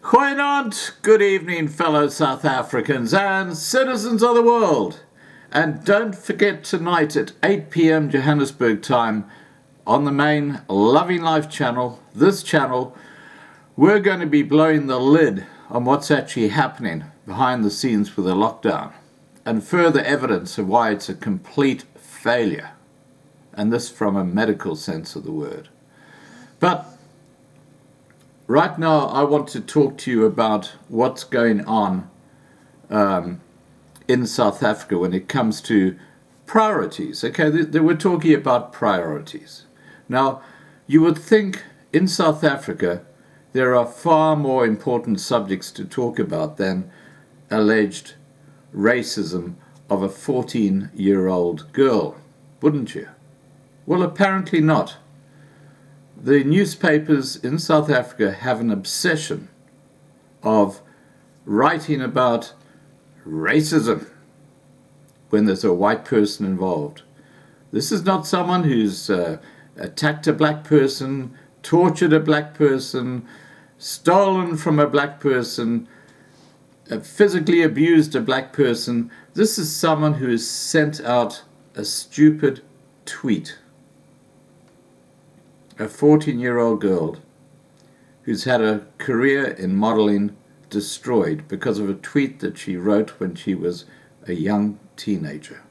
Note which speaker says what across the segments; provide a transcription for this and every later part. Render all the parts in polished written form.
Speaker 1: Goeienaand, good evening, fellow South Africans and citizens of the world. And don't forget tonight at 8 p.m. Johannesburg time on the main Loving Life channel, this channel, we're going to be blowing the lid on what's actually happening behind the scenes with the lockdown and further evidence of why it's a complete failure. And this from a medical sense of the word. But right now, I want to talk to you about what's going on in South Africa when it comes to priorities. Okay, we're talking about priorities. Now, you would think in South Africa there are far more important subjects to talk about than alleged racism of a 14-year-old girl, wouldn't you? Well, apparently not. The newspapers in South Africa have an obsession of writing about racism when there's a white person involved. This is not someone who's attacked a black person, tortured a black person, stolen from a black person, physically abused a black person. This is someone who has sent out a stupid tweet. A 14-year-old girl who's had a career in modeling destroyed because of a tweet that she wrote when she was a young teenager.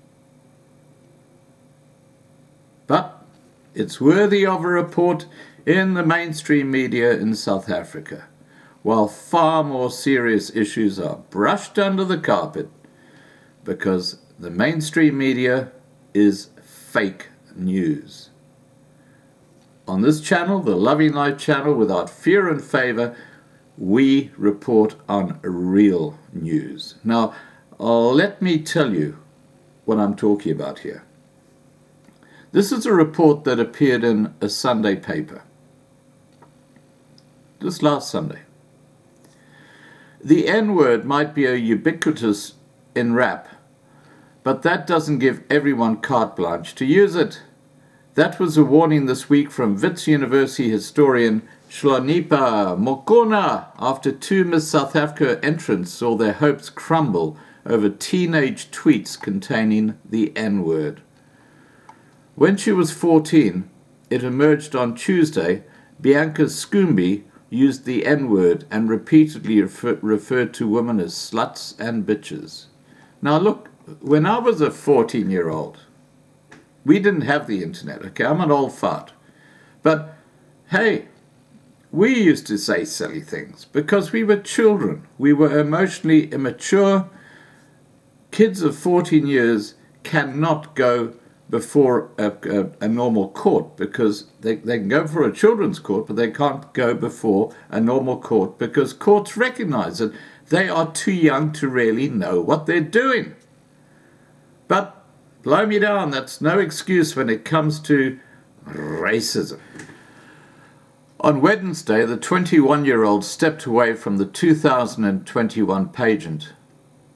Speaker 1: But it's worthy of a report in the mainstream media in South Africa, while far more serious issues are brushed under the carpet because the mainstream media is fake news. On this channel, the Loving Life channel, without fear and favor, we report on real news. Now, let me tell you what I'm talking about here. This is a report that appeared in a Sunday paper, just last Sunday. The N-word might be a ubiquitous in rap, but that doesn't give everyone carte blanche to use it. That was a warning this week from Wits University historian Hlonipha Mokona after two Miss South Africa entrants saw their hopes crumble over teenage tweets containing the N-word. When she was 14, it emerged on Tuesday, Bianca Schoombe used the N-word and repeatedly referred to women as sluts and bitches. Now look, when I was a 14-year-old, we didn't have the internet, okay? I'm an old fart. But, hey, we used to say silly things because we were children. We were emotionally immature. Kids of 14 years cannot go before a normal court because they can go for a children's court, but they can't go before a normal court because courts recognize that they are too young to really know what they're doing. But blow me down, that's no excuse when it comes to racism. On Wednesday, the 21-year-old stepped away from the 2021 pageant,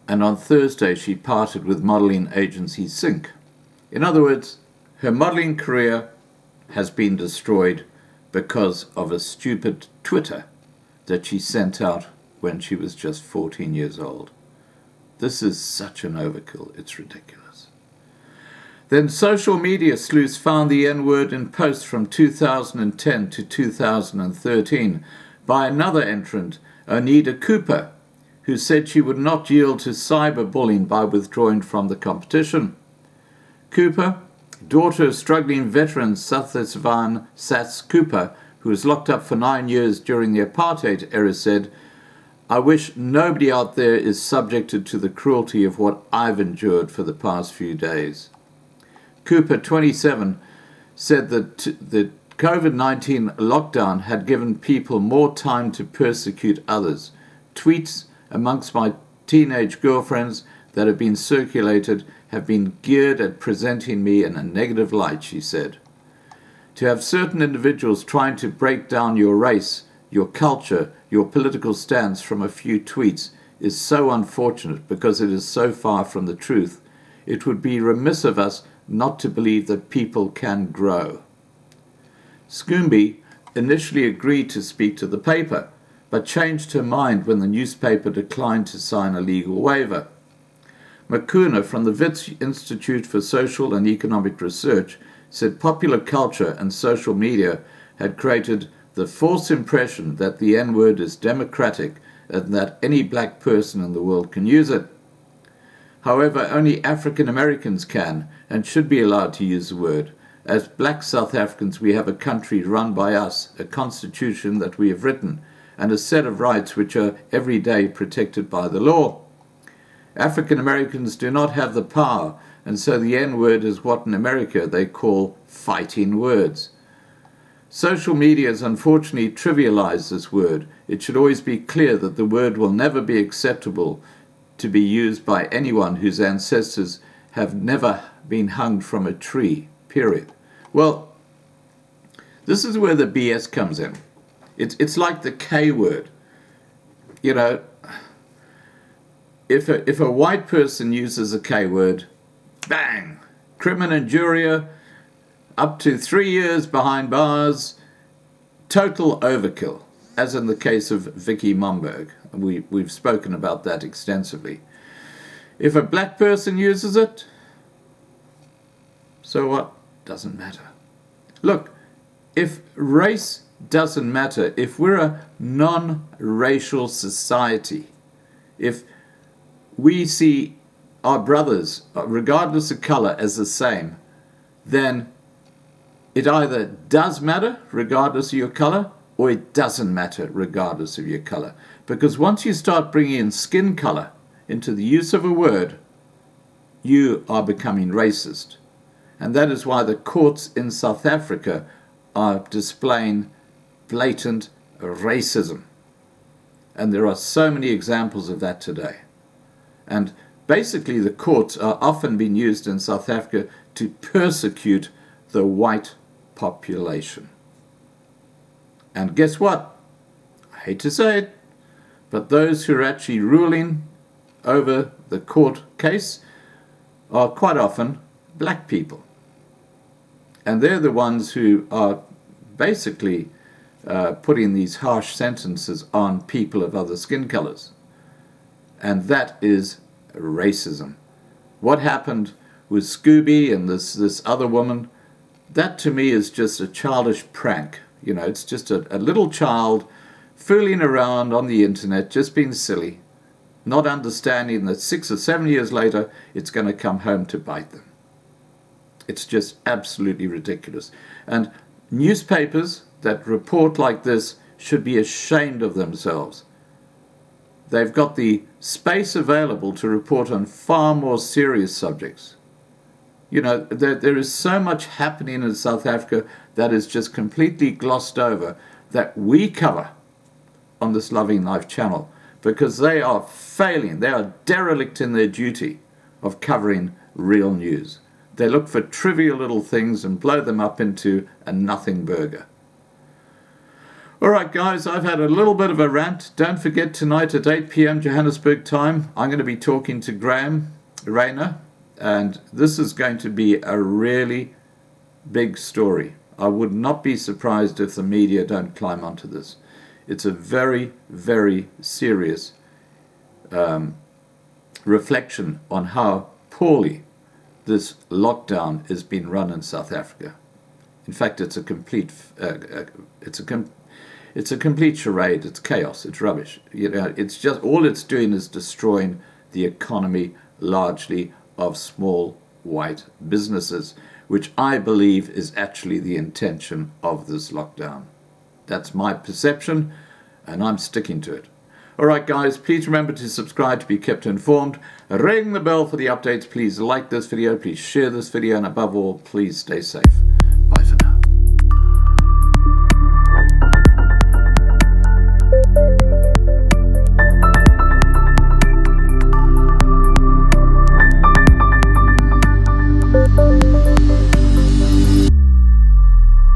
Speaker 1: and on Thursday she parted with modeling agency Sync. In other words, her modeling career has been destroyed because of a stupid Twitter that she sent out when she was just 14 years old. This is such an overkill, it's ridiculous. Then social media sleuths found the N-word in posts from 2010 to 2013 by another entrant, Onida Cooper, who said she would not yield to cyberbullying by withdrawing from the competition. Cooper, daughter of struggling veteran Sathesvan Sats Cooper, who was locked up for 9 years during the apartheid era, said, "I wish nobody out there is subjected to the cruelty of what I've endured for the past few days." Cooper, 27, said that the COVID-19 lockdown had given people more time to persecute others. Tweets amongst my teenage girlfriends that have been circulated have been geared at presenting me in a negative light, she said. To have certain individuals trying to break down your race, your culture, your political stance from a few tweets is so unfortunate because it is so far from the truth. It would be remiss of us not to believe that people can grow. Schoombe initially agreed to speak to the paper, but changed her mind when the newspaper declined to sign a legal waiver. Makuna from the Wits Institute for Social and Economic Research said popular culture and social media had created the false impression that the N-word is democratic and that any black person in the world can use it. However, only African Americans can and should be allowed to use the word. As black South Africans, we have a country run by us, a constitution that we have written, and a set of rights which are every day protected by the law. African Americans do not have the power, and so the N-word is what in America they call fighting words. Social media has unfortunately trivialized this word. It should always be clear that the word will never be acceptable to be used by anyone whose ancestors have never been hung from a tree, period. Well, this is where the BS comes in. It's like the K word. You know, if a white person uses a K word, bang, crimen injuria, up to 3 years behind bars, total overkill, as in the case of Vicky Momberg. We've spoken about that extensively. If a black person uses it, so what? Doesn't matter. Look, if race doesn't matter, if we're a non-racial society, if we see our brothers, regardless of color, as the same, then it either does matter, regardless of your color, or it doesn't matter, regardless of your color. Because once you start bringing in skin color into the use of a word, you are becoming racist. And that is why the courts in South Africa are displaying blatant racism. And there are so many examples of that today. And basically the courts are often being used in South Africa to persecute the white population. And guess what? I hate to say it, but those who are actually ruling over the court case are quite often black people. And they're the ones who are basically putting these harsh sentences on people of other skin colors. And that is racism. What happened with Scooby and this other woman, that to me is just a childish prank. You know, it's just a little child fooling around on the internet, just being silly, not understanding that 6 or 7 years later, it's going to come home to bite them. It's just absolutely ridiculous. And newspapers that report like this should be ashamed of themselves. They've got the space available to report on far more serious subjects. You know, there is so much happening in South Africa that is just completely glossed over that we cover on this Loving Life channel because they are failing. They are derelict in their duty of covering real news. They look for trivial little things and blow them up into a nothing burger. All right, guys, I've had a little bit of a rant. Don't forget tonight at 8 p.m. Johannesburg time, I'm going to be talking to Graham Rayner, and this is going to be a really big story. I would not be surprised if the media don't climb onto this. It's a very, very serious reflection on how poorly this lockdown is being run in South Africa. In fact, it's a complete it's a complete charade. It's chaos. It's rubbish. You know, it's just all it's doing is destroying the economy largely of small white businesses, which I believe is actually the intention of this lockdown. That's my perception, and I'm sticking to it. All right, guys, please remember to subscribe to be kept informed. Ring the bell for the updates. Please like this video. Please share this video. And above all, please stay safe.